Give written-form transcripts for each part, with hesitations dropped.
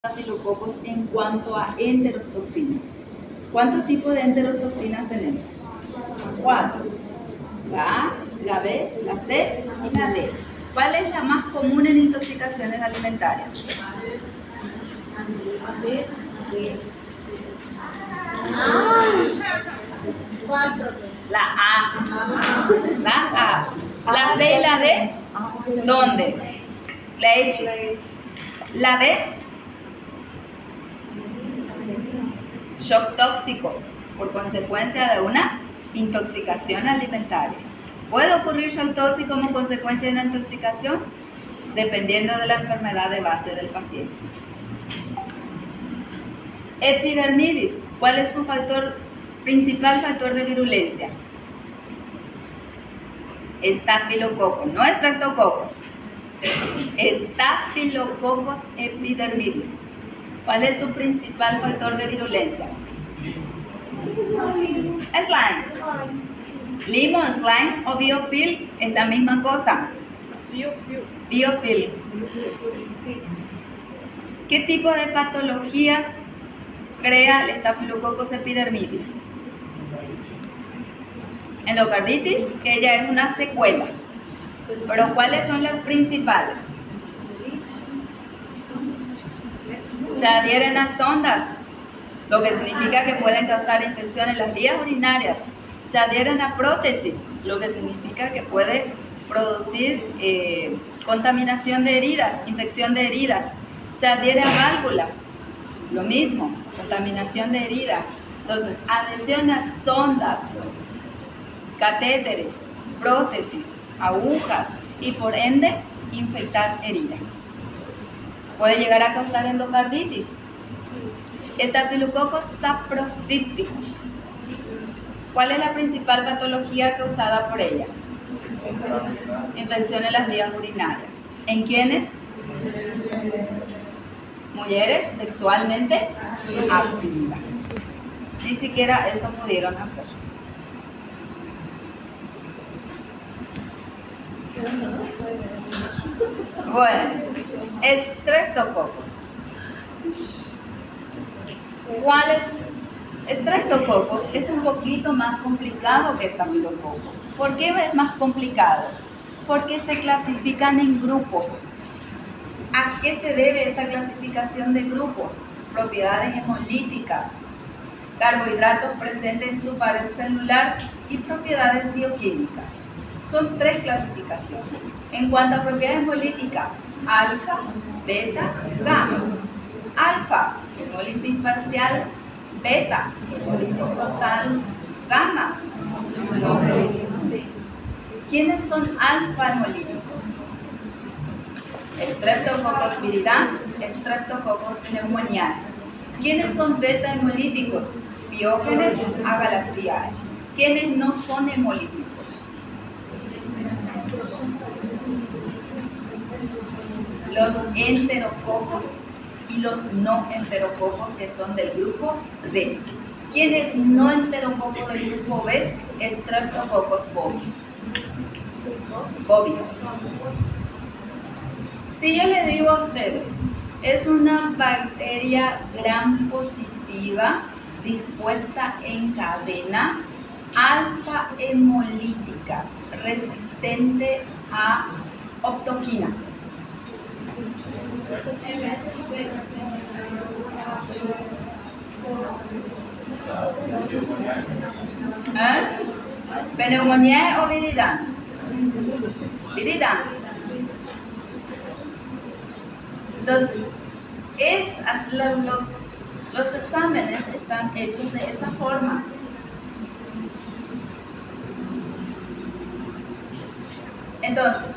estafilococos en cuanto a enterotoxinas. ¿Cuántos tipos de enterotoxinas tenemos? 4. La A, la B, la C y la D. ¿Cuál es la más común en intoxicaciones alimentarias? La A. La A. La C y la D, ¿dónde? La H. La D, shock tóxico, por consecuencia de una intoxicación alimentaria. ¿Puede ocurrir shock tóxico como consecuencia de una intoxicación? Dependiendo de la enfermedad de base del paciente. Epidermidis, ¿cuál es su principal factor de virulencia? Estafilococos, no estreptococos. Estafilococos epidermidis. ¿Cuál es su principal factor de virulencia? Slime. Limon, slime o biofilm es la misma cosa. Biofilm. ¿Qué tipo de patologías crea el Staphylococcus epidermidis? Endocarditis, que ya es una secuela. Pero ¿cuáles son las principales? Se adhieren a sondas, lo que significa que pueden causar infección en las vías urinarias. Se adhieren a prótesis, lo que significa que puede producir contaminación de heridas, infección de heridas. Se adhiere a válvulas, lo mismo, contaminación de heridas. Entonces, adhesión a sondas, catéteres, prótesis, agujas y por ende infectar heridas. Puede llegar a causar endocarditis. Staphylococcus saprophyticus. ¿Cuál es la principal patología causada por ella? Infección en las vías urinarias. ¿En quiénes? Mujeres sexualmente activas. Ni siquiera eso pudieron hacer. Bueno, Streptococcus. ¿Cuál es? Streptococcus es un poquito más complicado que Staphylococcus. ¿Por qué es más complicado? Porque se clasifican en grupos. ¿A qué se debe esa clasificación de grupos? Propiedades hemolíticas, carbohidratos presentes en su pared celular y propiedades bioquímicas. Son 3 clasificaciones. En cuanto a propiedades hemolíticas, alfa, beta, gamma. Alfa, hemólisis parcial, beta, hemólisis total, gamma, no hemólisis. ¿Quiénes son alfa hemolíticos? Streptococcus viridans, Streptococcus pneumoniae. ¿Quiénes son beta hemolíticos? Biógenes agalactiae. ¿Quiénes no son hemolíticos? Los enterococos y los no enterococos, que son del grupo B. ¿Quién es no enterococo del grupo B? Streptococcus bovis. Bovis. Si yo les digo a ustedes, es una bacteria gram positiva dispuesta en cadena, alfa hemolítica, resistente a octoquina. Pneumoniae o viridans. Viridans. Entonces, los exámenes están hechos de esa forma. Entonces,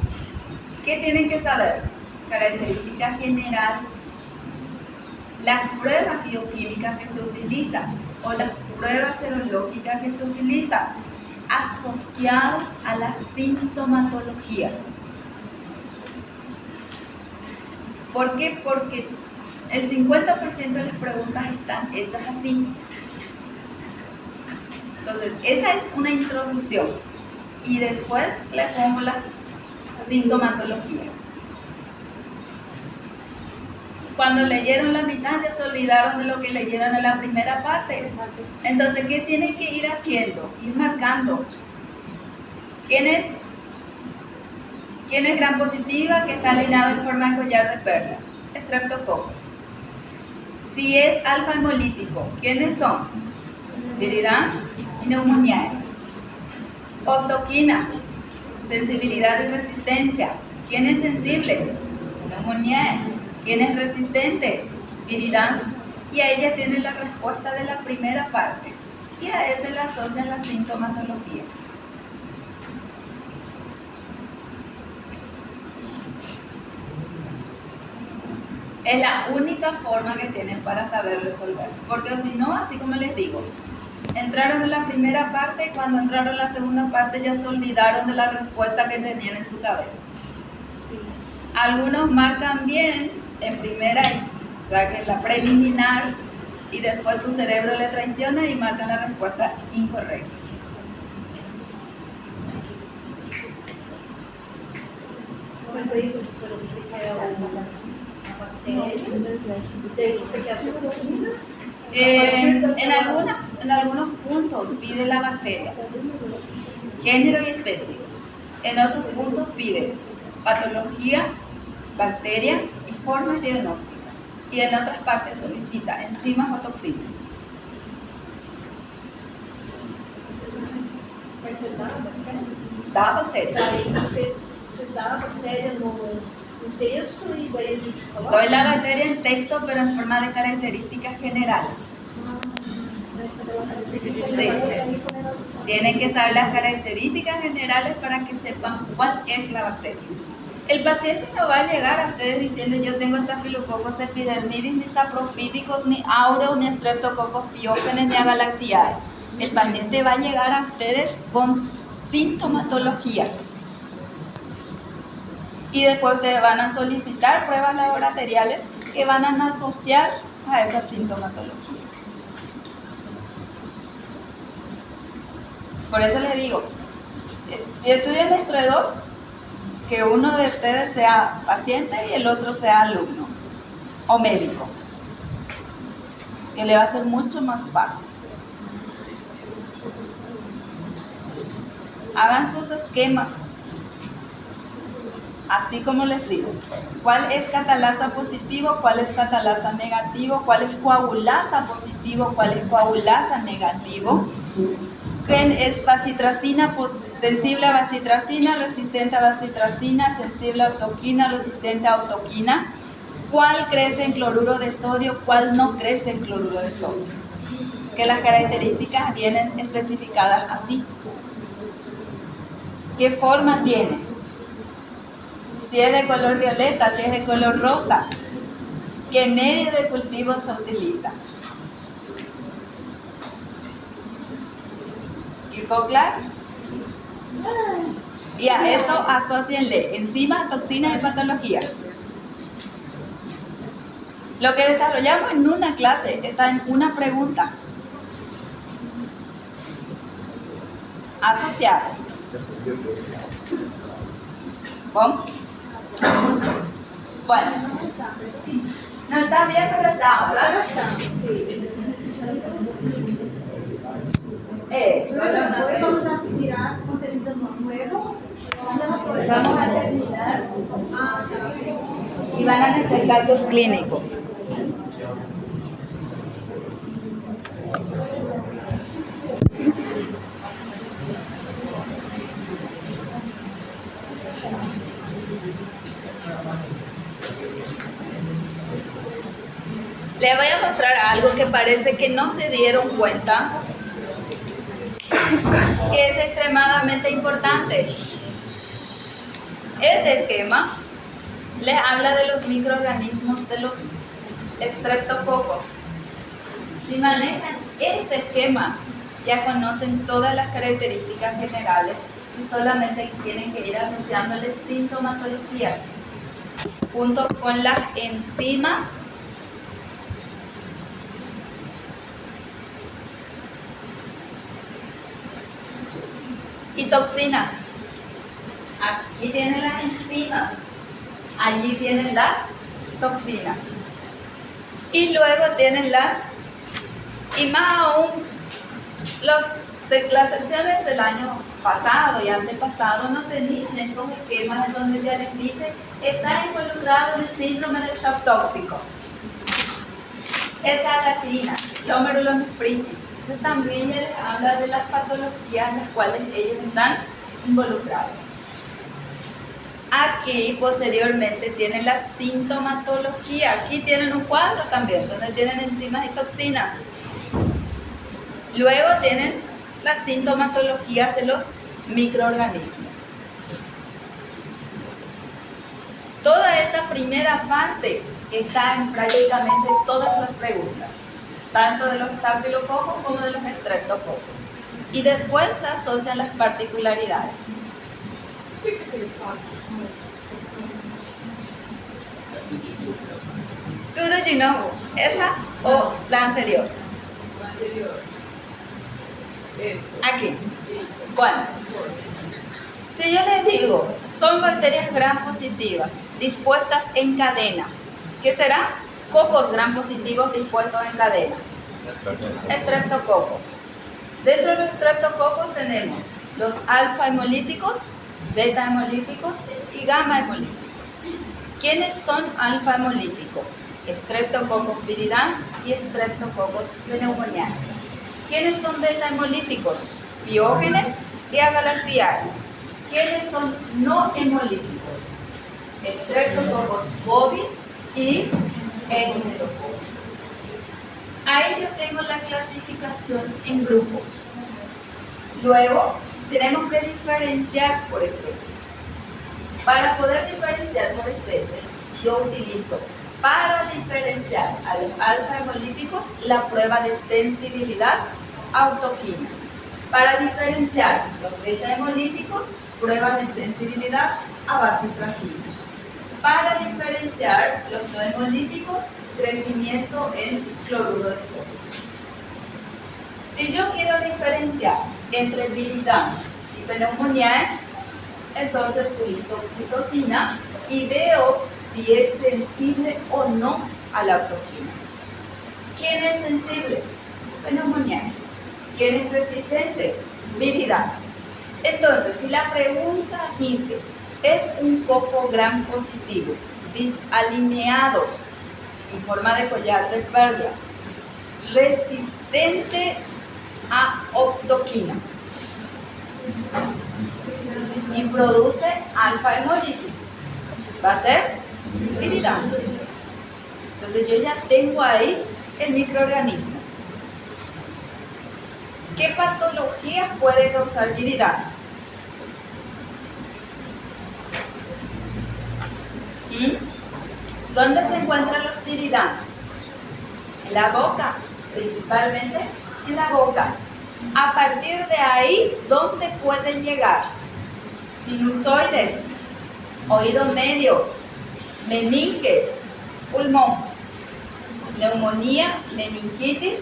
¿qué tienen que saber? Característica general, las pruebas bioquímicas que se utilizan o las pruebas serológicas que se utilizan asociados a las sintomatologías. ¿Por qué? Porque el 50% de las preguntas están hechas así. Entonces, esa es una introducción y después le pongo las sintomatologías. Cuando leyeron la mitad ya se olvidaron de lo que leyeron en la primera parte. Entonces, ¿qué tienen que ir haciendo? Ir marcando. ¿Quién es gram positiva que está alineado en forma de collar de perlas? Streptococcus. Si es alfa hemolítico, ¿quiénes son? Viridans y Pneumoniae. Octoquina, sensibilidad y resistencia. ¿Quién es sensible? Pneumoniae. ¿Quién es resistente? Viridans. Y ahí ya tienen la respuesta de la primera parte. Y a ese le asocian las sintomatologías. Es la única forma que tienen para saber resolver. Porque si no, así como les digo, entraron en la primera parte y cuando entraron en la segunda parte ya se olvidaron de la respuesta que tenían en su cabeza. Algunos marcan bien en primera, o sea que en la preliminar, y después su cerebro le traiciona y marcan la respuesta incorrecta. Mas aí, professora, você quer alguma matéria? Você quer a toxina? En algunos puntos pide la bacteria, género y especie. En otros puntos pide patología, bacteria y formas diagnósticas. Y en otras partes solicita enzimas o toxinas. Mas você dá a bactéria? Da bacteria. Daí você dá a bactéria no texto y daí a gente coloca? Doy la bacteria en texto, pero en forma de características generales. Sí. Tienen que saber las características generales para que sepan cuál es la bacteria. El paciente no va a llegar a ustedes diciendo yo tengo Staphylococcus epidermidis, ni saprofíticos, ni aureus, ni Streptococcus pyogenes, ni agalactiae. El paciente va a llegar a ustedes con sintomatologías. Y después ustedes van a solicitar pruebas laboratoriales que van a asociar a esas sintomatologías. Por eso les digo, si estudian dentro de dos, que uno de ustedes sea paciente y el otro sea alumno o médico, que le va a ser mucho más fácil. Hagan sus esquemas, así como les digo. ¿Cuál es catalasa positivo? ¿Cuál es catalasa negativo? ¿Cuál es coagulasa positivo? ¿Cuál es coagulasa negativo? ¿Quién es bacitracina, sensible a bacitracina, resistente a bacitracina, sensible a autoquina, resistente a autoquina? ¿Cuál crece en cloruro de sodio? ¿Cuál no crece en cloruro de sodio? Que las características vienen especificadas así. ¿Qué forma tiene? Si es de color violeta, si es de color rosa. ¿Qué medio de cultivo se utiliza? ¿Quedó claro? Y a eso asócienle enzimas, toxinas y patologías. Lo que desarrollamos en una clase está en una pregunta. Asociado. ¿Cómo? Bueno. No está bien, pero está, ¿verdad? Sí. Vamos a mirar contenido nuevo. Vamos a terminar y van a hacer casos clínicos. Les voy a mostrar algo que parece que no se dieron cuenta, que es extremadamente importante. Este esquema les habla de los microorganismos de los estreptococos. Si manejan este esquema, ya conocen todas las características generales y solamente tienen que ir asociándoles sintomatologías junto con las enzimas y toxinas. Aquí tienen las enzimas, allí tienen las toxinas. Y luego tienen y más aún, las secciones del año pasado y antepasado no tenían estos esquemas en donde ya les dice, está involucrado en el síndrome del shock tóxico. Esa latrina, glomerulonefritis. Entonces también ya les habla de las patologías en las cuales ellos están involucrados. Aquí posteriormente tienen la sintomatología. Aquí tienen un cuadro también donde tienen enzimas y toxinas. Luego tienen las sintomatologías de los microorganismos. Toda esa primera parte está en prácticamente todas las preguntas, tanto de los estafilococos como de los estreptococos. Y después se asocian las particularidades. ¿Tú de Ginovo? ¿Esa o la anterior? La anterior. Aquí. Bueno, si yo les digo, son bacterias gram positivas dispuestas en cadena, ¿qué será? Cocos gram positivos dispuestos en cadena. Estreptococos. Dentro de los estreptococos tenemos los alfa hemolíticos, beta hemolíticos y gamma hemolíticos. ¿Quiénes son alfa hemolíticos? Streptococcus viridans y Streptococcus pneumoniae. ¿Quiénes son beta hemolíticos? Biógenes y Agalactiae. ¿Quiénes son no hemolíticos? Streptococcus bovis y Enterococcus. Ahí yo tengo la clasificación en grupos. Luego tenemos que diferenciar por especies. Para poder diferenciar por especies, yo utilizo para diferenciar a los alfa hemolíticos la prueba de sensibilidad autoquímica. Para diferenciar los beta hemolíticos, prueba de sensibilidad a bacitracina. Para diferenciar los no hemolíticos, crecimiento en cloruro de sodio. Si yo quiero diferenciar entre viridans y pneumoniae, entonces utilizo oxitocina y veo si es sensible o no a la autoquímica. ¿Quién es sensible? Pneumoniae. ¿Quién es resistente? Viridans. Entonces, si la pregunta dice, ¿es un coco gram positivo disalineados en forma de collar de perlas, resistente a octoquina y produce alfa hemólisis? Va a ser viridans. Entonces yo ya tengo ahí el microorganismo. ¿Qué patología puede causar viridans? ¿Dónde se encuentran los viridans? En la boca, principalmente en la boca. A partir de ahí, ¿dónde pueden llegar? Sinusoides, oído medio, meninges, pulmón, neumonía, meningitis,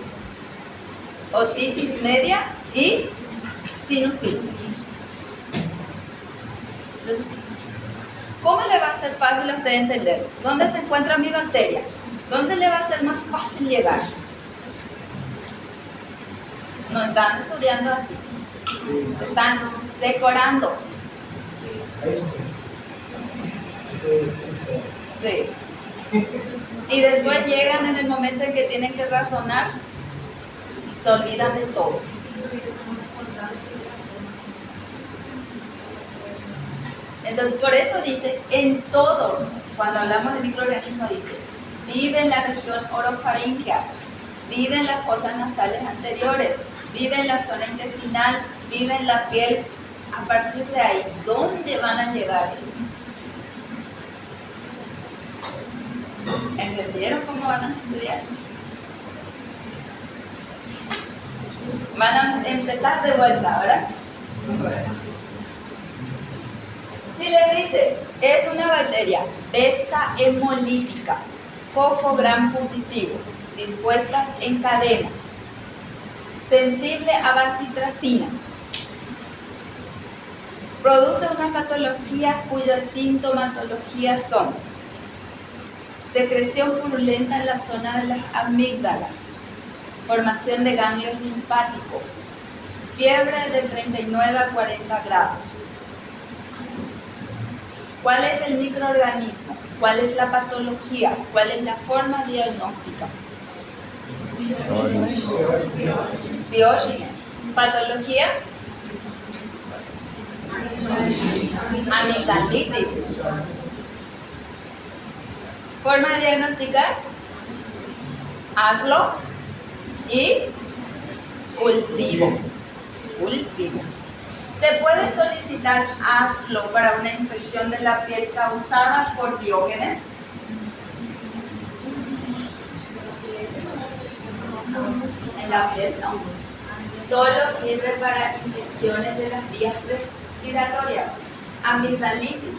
otitis media y sinusitis. Entonces, ¿cómo le va a ser fácil a usted entender? ¿Dónde se encuentra mi bacteria? ¿Dónde le va a ser más fácil llegar? No están estudiando así. Están decorando. Sí. Y después llegan en el momento en que tienen que razonar y se olvidan de todo. Entonces, por eso dice, en todos, cuando hablamos de microorganismos, dice, vive en la región orofaríngea, vive en las fosas nasales anteriores, vive en la zona intestinal, vive en la piel. A partir de ahí, ¿dónde van a llegar ellos? ¿Entendieron cómo van a estudiar? Van a empezar de vuelta, ¿verdad? Si le dice, es una bacteria beta hemolítica, coco gram positivo, dispuestas en cadena, sensible a bacitracina, produce una patología cuyas sintomatologías son secreción purulenta en la zona de las amígdalas, formación de ganglios linfáticos, fiebre de 39 a 40 grados. ¿Cuál es el microorganismo? ¿Cuál es la patología? ¿Cuál es la forma diagnóstica? Diógenes. Patología. Amigdalitis. Forma de diagnosticar. Hazlo y cultivo. Se puede solicitar hazlo para una infección de la piel causada por Diógenes. En la piel no. Solo sirve para infecciones de las vías respiratorias. Amigdalitis,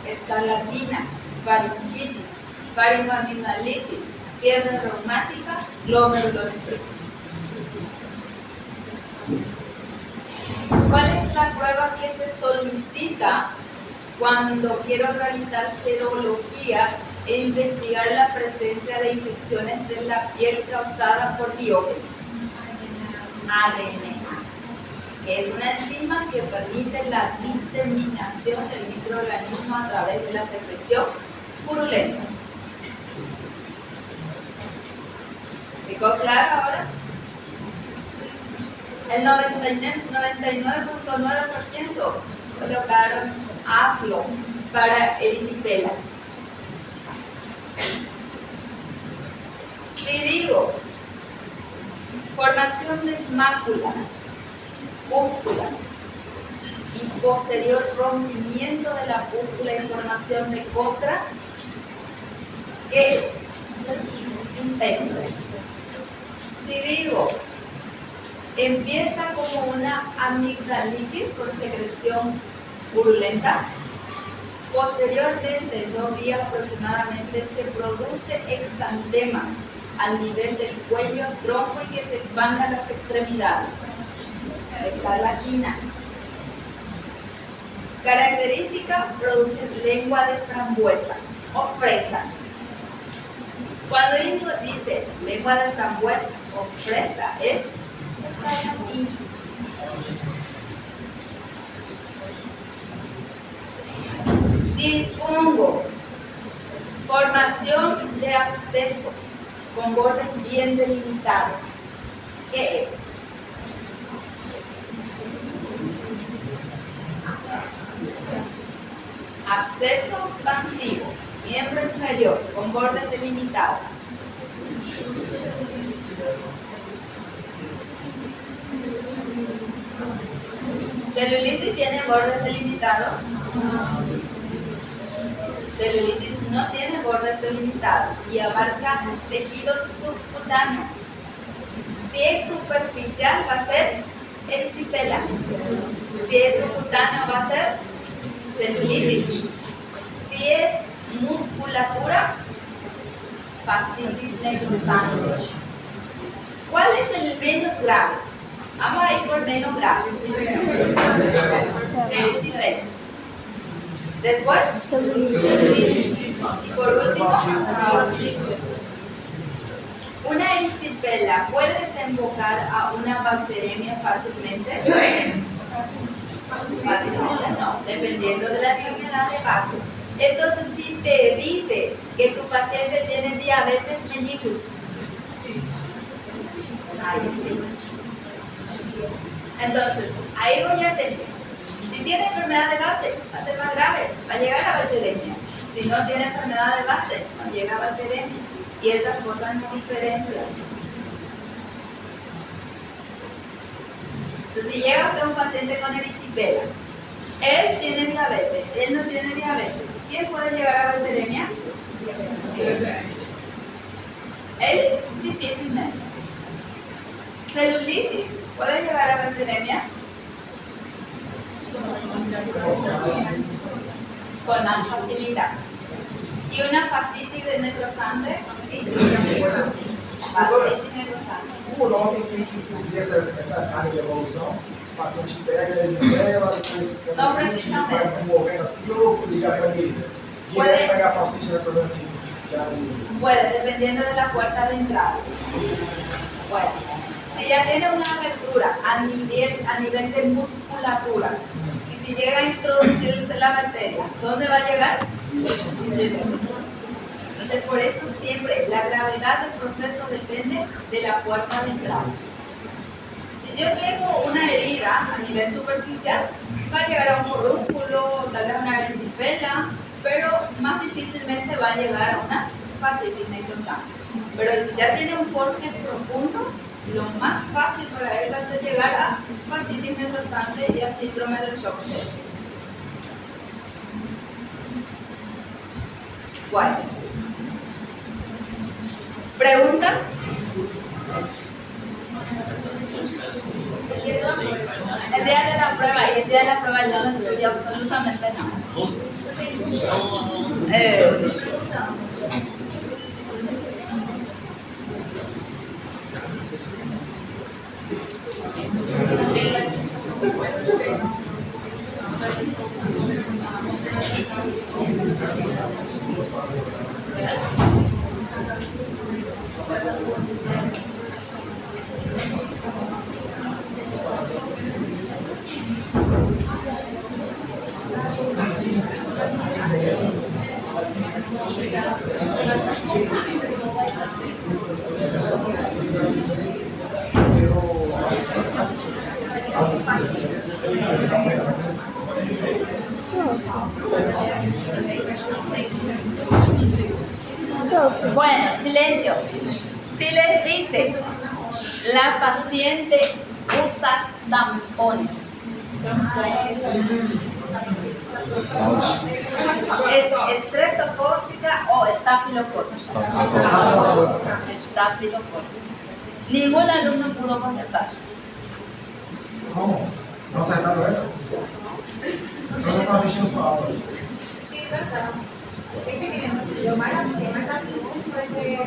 escarlatina, faringitis, faringoamigdalitis, fiebre reumática, glomerulonefritis. ¿Cuál es la prueba que se solicita cuando quiero realizar serología e investigar la presencia de infecciones de la piel causada por Diógenes? ADN, que es una enzima que permite la diseminación del microorganismo a través de la secreción purulenta. ¿Quedó claro ahora? El 99.9% colocaron hazlo para erisipela. Si digo formación de mácula, pústula y posterior rompimiento de la pústula y formación de costra, ¿qué es? Infecto. Si digo empieza como una amigdalitis con secreción purulenta, posteriormente, en 2 días aproximadamente, se produce exantemas al nivel del cuello, tronco y que se expandan las extremidades. Escarlatina. Característica, produce lengua de frambuesa o fresa. Cuando uno dice lengua de frambuesa o fresa, es escarlatina. Si pongo formación de absceso con bordes bien delimitados, ¿qué es? Absceso expansivo, miembro inferior, con bordes delimitados. ¿Celulitis tiene bordes delimitados? Celulitis no tiene bordes delimitados y abarca tejido subcutáneo. Si es superficial va a ser erisipela. Si es subcutáneo va a ser celulitis. Si es musculatura, fascitis necrosante. ¿Cuál es el menos grave? Vamos a ir por menos grave. Erisipela. Después, y por último, una erisipela puede desembocar a una bacteremia fácilmente. Fácilmente no, dependiendo de la enfermedad de base. Entonces, si te dice que tu paciente tiene diabetes mellitus, ahí sí. Entonces, ahí voy a tener. Si tiene enfermedad de base, va a ser más grave, va a llegar a bacteremia. Si no tiene enfermedad de base, no llega a bacteremia. Y esas cosas no diferencian. Entonces, si llega usted un paciente con erisipela, él tiene diabetes, él no tiene diabetes, ¿quién puede llegar a bacteremia? Él difícilmente. Celulitis, ¿puede llegar a bacteremia? Con más facilidad. ¿Y una fascitis necrosante? Fascitis necrosante. O nome tem que seguir essa área de evolução. O paciente pega, erisipela, depois você não vai precisamente. desenvolvendo assim, ou ligar para ele. Direto pegar a fascite necrosante. Puede, dependiendo de la puerta de entrada. Bueno, si ya tiene una abertura a nivel de musculatura, y si llega a introducirse la bacteria, ¿dónde va a llegar? Entonces, por eso siempre la gravedad del proceso depende de la puerta de entrada. Si yo tengo una herida a nivel superficial, va a llegar a un forúnculo, tal vez una erisipela, pero más difícilmente va a llegar a una fascitis necrosante. Pero si ya tiene un corte profundo, lo más fácil para él va a ser llegar a fascitis necrosante y a síndrome del shock séptico. Bueno. ¿Preguntas? El día de la prueba, y el día de la prueba yo no estudié absolutamente nada. Bueno, silencio. Si les dice, la paciente usa tampones. ¿Es estreptocócica o estafilocócica? Estafilocócica. Ningún alumno pudo contestar. ¿Cómo? ¿No acertaron eso? Solo no assistindo sua aula. Sí, verdad. Lo más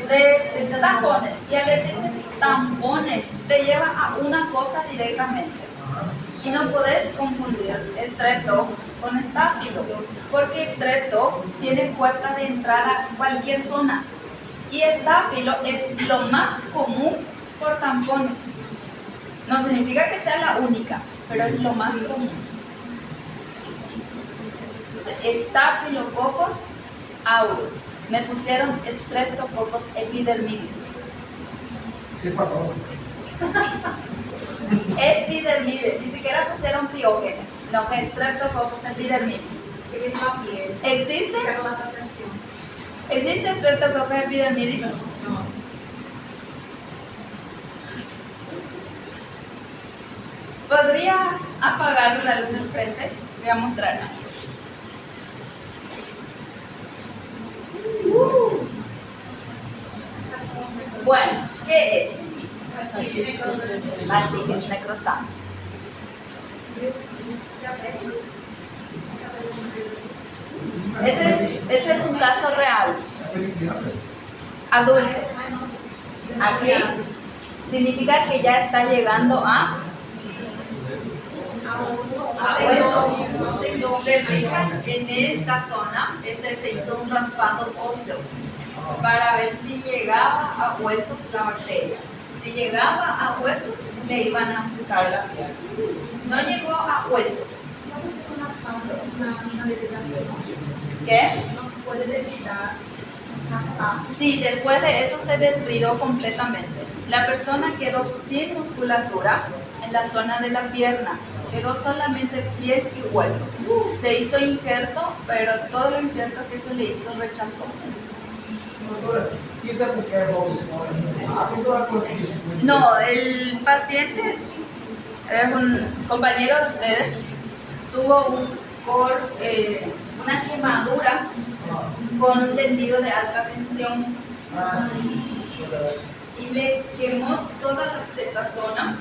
De tampones. Y al decir tampones, te lleva a una cosa directamente. Y no puedes confundir estrepto con estáfilo, porque estrepto tiene puerta de entrada a cualquier zona. Y estáfilo es lo más común por tampones. No significa que sea la única, pero es lo más común. Entonces, Staphylococcus aureus. Me pusieron Streptococcus epidermidis. Sí, perdón. Epidermidis, ni siquiera pusieron piógeno, no, que Streptococcus epidermidis. que viene la piel. ¿Existe? Cero la asociación. ¿Existe Streptococcus epidermidis? No. ¿Podría apagar la luz del frente? Voy a mostrar. Bueno, ¿qué es? Fascitis necrosante. Ese es un caso real. Adulto. Así significa que ya está llegando a huesos. Se fijan en esta zona, se hizo un raspado óseo para ver si llegaba a huesos la bacteria. Si llegaba a huesos, le iban a amputar la piel. No llegó a huesos. Una depilación. ¿Qué? No se puede depilar. Sí, después de eso se desgridó completamente. La persona quedó sin musculatura en la zona de la pierna. Quedó solamente piel y hueso. Se hizo injerto, pero todo lo injerto que se le hizo rechazó. Doutora, isso é porque a evolução é muito rápida ou é porque isso é muito No, el paciente es un compañero de ustedes, tuvo una quemadura con un tendido de alta tensión y le quemó toda esta zona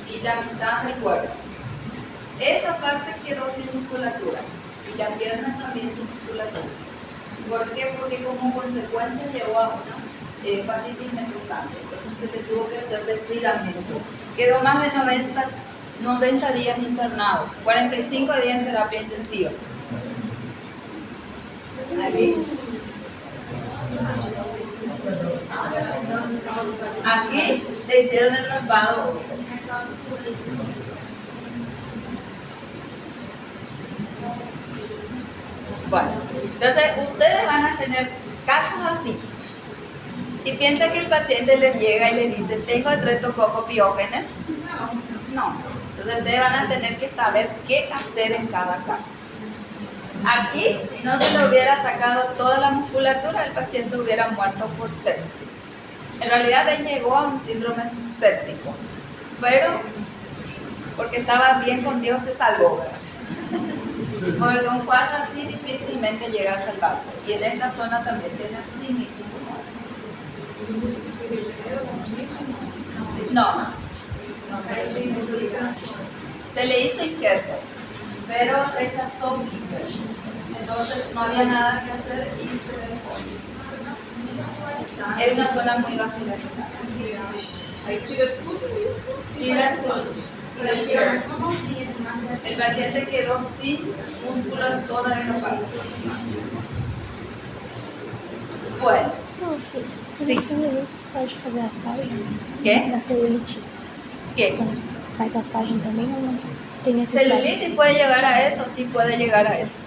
y la mitad del cuerpo. Esta parte quedó sin musculatura y la pierna también sin musculatura. ¿Por qué? Porque como consecuencia llegó a una fascitis necrosante. Entonces se le tuvo que hacer descuidamiento. Quedó más de 90 días internado, 45 días en terapia intensiva. Aquí. Aquí le hicieron el raspado óseo. Bueno, entonces ustedes van a tener casos así. Y piensa que el paciente les llega y les dice, tengo estreptococcus pyogenes. No. Entonces ustedes van a tener que saber qué hacer en cada caso. Aquí, si no se le hubiera sacado toda la musculatura, el paciente hubiera muerto por sepsis. En realidad él llegó a un síndrome séptico, pero porque estaba bien con Dios se salvó, ¿verdad? Porque un cuadro así difícilmente llega a salvarse. Y en esta zona también tiene sinismo. No se le hizo. Se le hizo injerto, pero rechazó su injerto. Entonces no había nada que hacer y se dejó así. Es una zona muy vascularizada. Aí tira tudo isso. Tira todo. El paciente quedó sin músculo en toda esta parte. Bueno. Na celulite pode fazer raspagem? ¿Qué? Na celulite. ¿Qué? Faz raspagem também ou não? Tem necessidade? Celulitis puede llegar a eso, sí puede llegar a eso.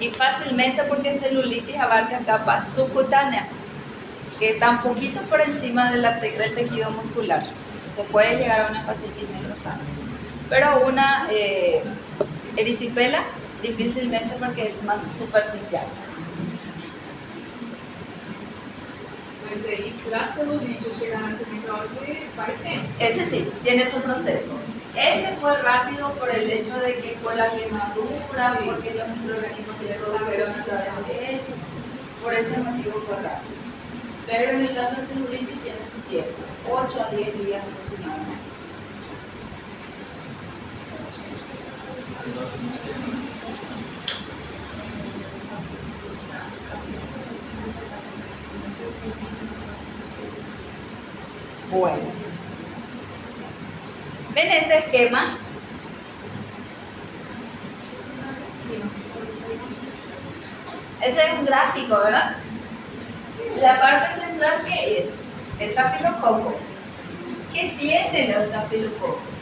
Y fácilmente porque celulitis abarca capa subcutánea, que está un poquito por encima del tejido muscular. Se puede llegar a una fascitis necrosante. Pero una erisipela difícilmente porque es más superficial. Mas aí, pra celulite ou chegar nessa necrose, vai tempo. Ese sí, tiene su proceso. Este fue rápido por el hecho de que fue la quemadura, porque los microorganismos se produjeron a través de eso. Por ese motivo fue rápido. Pero en el caso de celulitis tiene su tiempo, 8 a 10 días aproximadamente. Bueno, ven este esquema. Ese es un gráfico, ¿verdad? La parte central, ¿qué es? Estafilococo. ¿Qué tienen los estafilococos?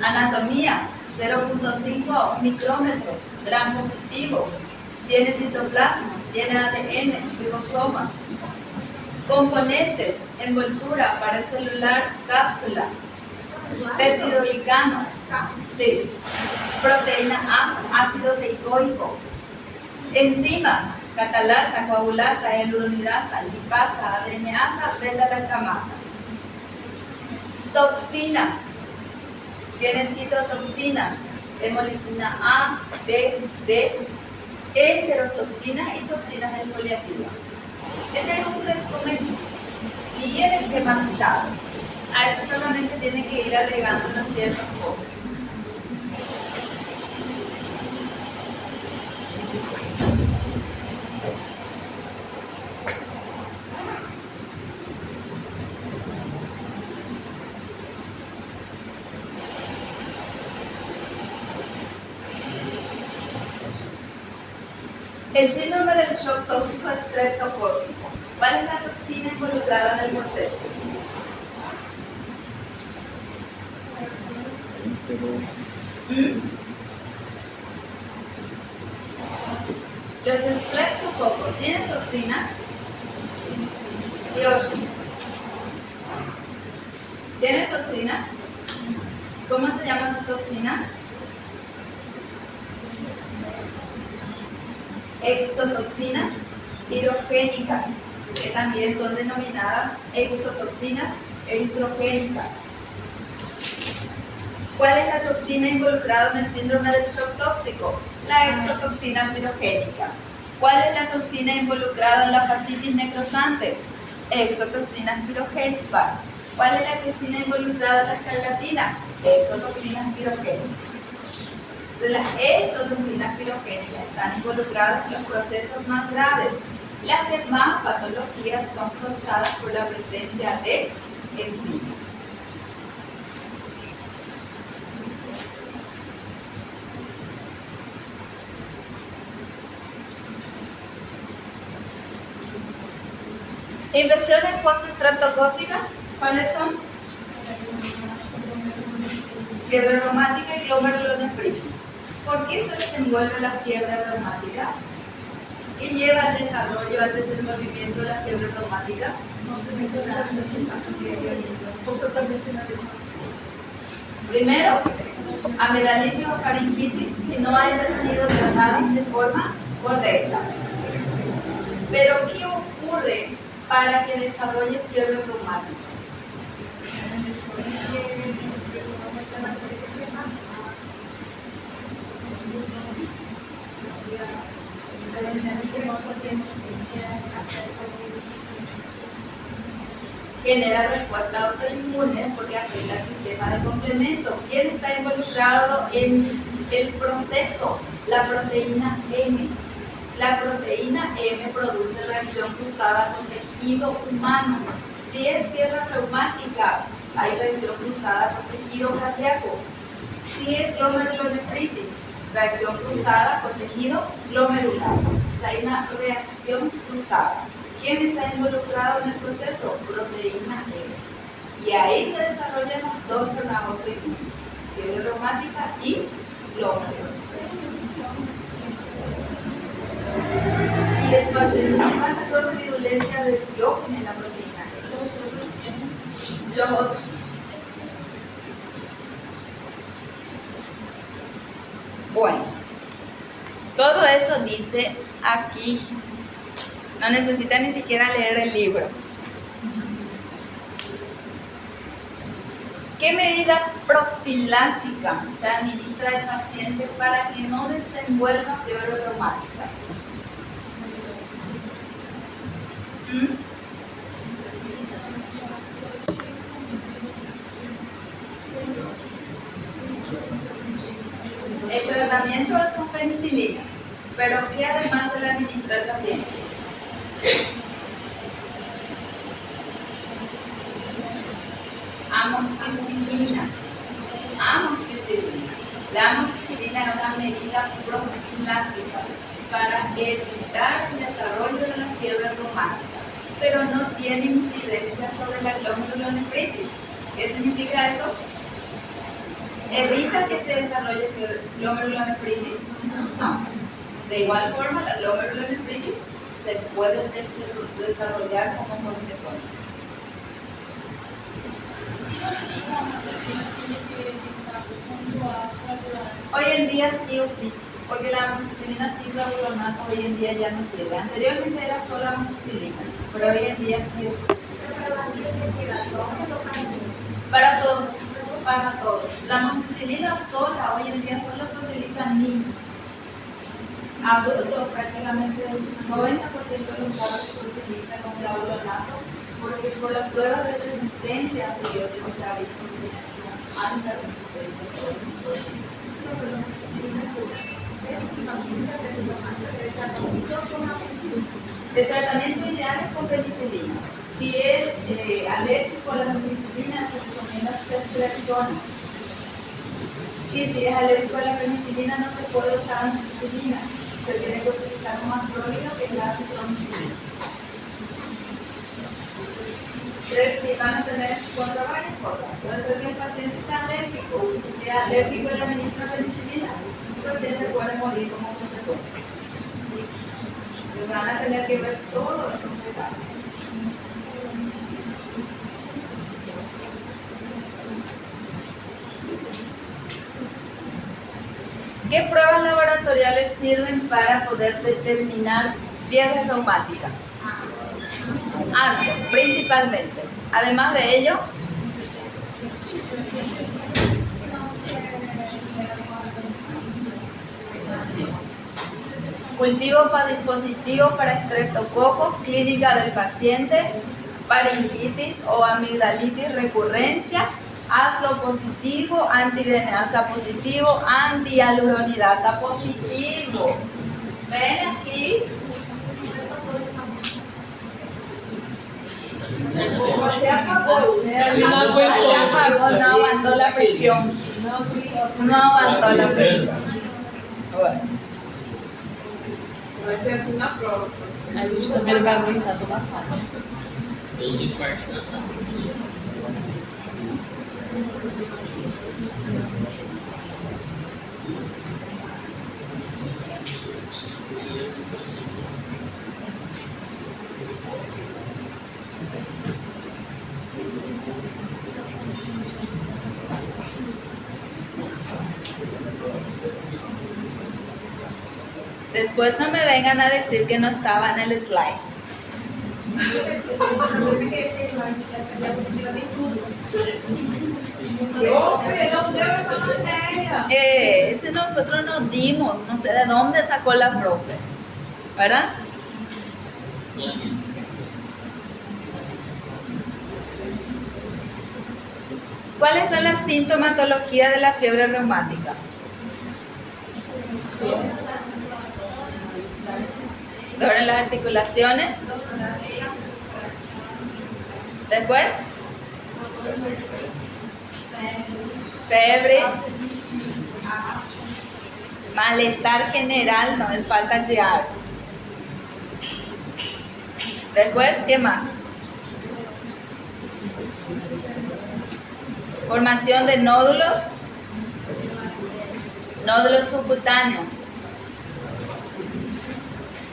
Anatomía, 0.5 micrómetros, gram positivo. Tiene citoplasma, tiene ADN, ribosomas. Componentes, envoltura, pared celular, cápsula, peptidoglicano, sí, proteína A, ácido teicoico, enzimas, catalasa, coagulasa, hialuronidasa, lipasa, adreneasa, beta-lactamasa. Toxinas, tiene citotoxinas, hemolicina A, B, D, enterotoxinas y toxinas exfoliativas. Este es un resumen bien esquematizado. A eso solamente tiene que ir agregando unas ciertas cosas. El síndrome del shock tóxico estreptocócico. ¿Cuál es la toxina involucrada en el proceso? Los estreptococos tienen toxina. Diógenes. ¿Tienen toxina? ¿Cómo se llama su toxina? Exotoxinas hidrogénicas, que también son denominadas exotoxinas hidrogénicas. ¿Cuál es la toxina involucrada en el síndrome del shock tóxico? La exotoxina pirogénica. ¿Cuál es la toxina involucrada en la fascitis necrosante? Exotoxinas pirogénicas. ¿Cuál es la toxina involucrada en la escarlatina? Exotoxinas pirogénicas. Entonces, las exotoxinas pirogénicas están involucradas en los procesos más graves. Las demás patologías son causadas por la presencia de enzimas. Infecciones postestreptocócicas, ¿cuáles son? Fiebre reumática y glomerulonefritis. ¿Por qué se desenvuelve la fiebre reumática? ¿Qué lleva al desarrollo, al desenvolvimiento de la fiebre reumática? Primero, amigdalitis o faringitis que no hayan sido tratadas de forma correcta. Pero, ¿qué ocurre para que desarrolle fiebre reumática? Genera respuesta autoinmune porque afecta al sistema de complemento. ¿Quién está involucrado en el proceso? La proteína M. La proteína M produce reacción cruzada con tejido humano. Si es fiebre reumática, hay reacción cruzada con tejido cardíaco. Si es glomerulonefritis, reacción cruzada con tejido glomerular. O sea, hay una reacción cruzada. ¿Quién está involucrado en el proceso? Proteína M. Y ahí se desarrollan las dos enfermedades autoinmunes, fiebre reumática y glomerulonefritis. Y el principal factor de virulencia del diógeno es la proteína M. Los otros. Bueno, todo eso dice aquí. No necesita ni siquiera leer el libro. ¿Qué medida profiláctica se administra al paciente para que no desenvuelva fiebre reumática? El tratamiento es con penicilina, pero ¿qué además se le administra al paciente? Amoxicilina. La amoxicilina es una medida profiláctica para evitar el desarrollo de la fiebre reumática, pero no tiene incidencia sobre la glomerulonefritis. ¿Qué significa eso? ¿Evita que se desarrolle glomerulonefritis? No. De igual forma, la glomerulonefritis se puede desarrollar como consecuencia. Hoy en día sí o sí, porque la amoxicilina cicloburonato hoy en día ya no sirve. Anteriormente era solo amoxicilina, pero hoy en día sí o sí. Para todos, para todos. La amoxicilina sola hoy en día solo se utiliza en niños. Adultos, prácticamente el 90% de los casos se utiliza con clavulonato, porque por las pruebas de resistencia a antibióticos se ha visto que tiene alta resistencia. El tratamiento ideal es con penicilina. Si es alérgico a la penicilina, se recomienda ceftriaxona. Y si es alérgico a la penicilina, no se puede usar amoxicilina. Se tiene que utilizar un macrolído que es la acitromicina. Ustedes van a tener contra varias cosas. Puede ser que el paciente sea alérgico. Si es alérgico a la ministra penicilina, el paciente puede morir como consecuencia. Entonces van a tener que ver todos esos detalles. ¿Qué pruebas laboratoriales sirven para poder determinar fiebre reumática? Asco, principalmente. Además de ello, cultivo positivo para estreptococo, clínica del paciente, faringitis o amigdalitis recurrencia, ASLO positivo, antidenasa positivo, antihialuronidasa positivo. Ven aquí. Se apagó, no aguantó la presión. No aguantó la presión. Bueno. Vai ser assim na prova. A gente também vai aguentar tomar fácil. Dos infartos nessa hora. Después no me vengan a decir que no estaba en el slide. Você não deu essa matéria. Ese nosotros nos dimos, no sé de dónde sacó la profe, ¿verdad? ¿Cuáles son las sintomatologías de la fiebre reumática? Dolor en las articulaciones. Después, febre, malestar general, no es falta llegar. Después, ¿qué más? Formación de nódulos subcutáneos,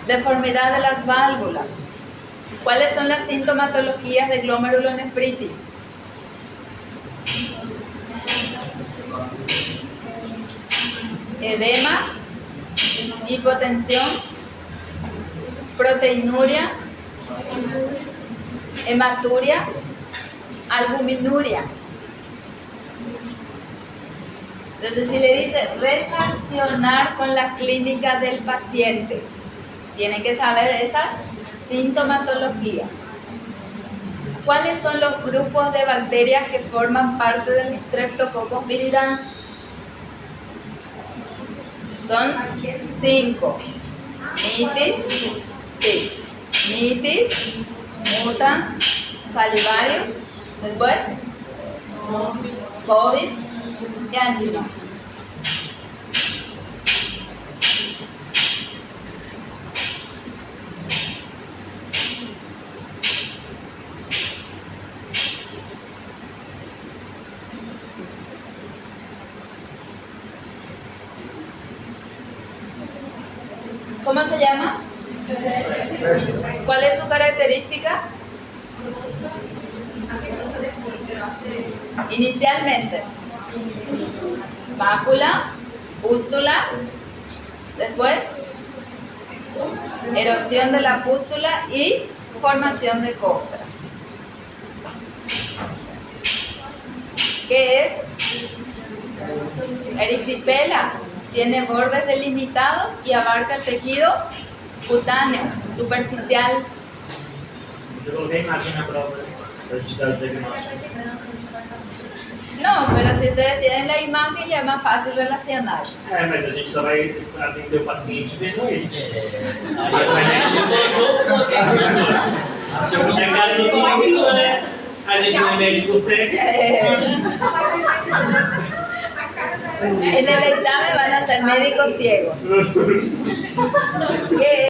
deformidad de las válvulas. ¿Cuáles son las sintomatologías de glomerulonefritis? Edema, hipotensión, proteinuria, hematuria, albuminuria. Entonces, si le dice relacionar con la clínica del paciente, tienen que saber esas sintomatologías. ¿Cuáles son los grupos de bacterias que forman parte del Streptococcus viridans? Son 5. Mitis, mutans, salivarius, después COVID y anginosus. ¿Cómo se llama? ¿Cuál es su característica? Inicialmente, mácula, pústula, después, erosión de la pústula y formación de costras. ¿Qué es? Erisipela. Tiene bordes delimitados y abarca el tejido cutáneo, superficial. Eu coloquei a imagem na prova para a gente dar o diagnóstico. No, pero si ustedes tienen la imagen ya es más fácil relacionar. Mas a gente só vai atender o paciente vendo ele. Aí eu coloquei cursor. Se eu tinha caso do clínico, né? A gente não é médico cego. En el examen van a ser médicos ciegos. ¿Qué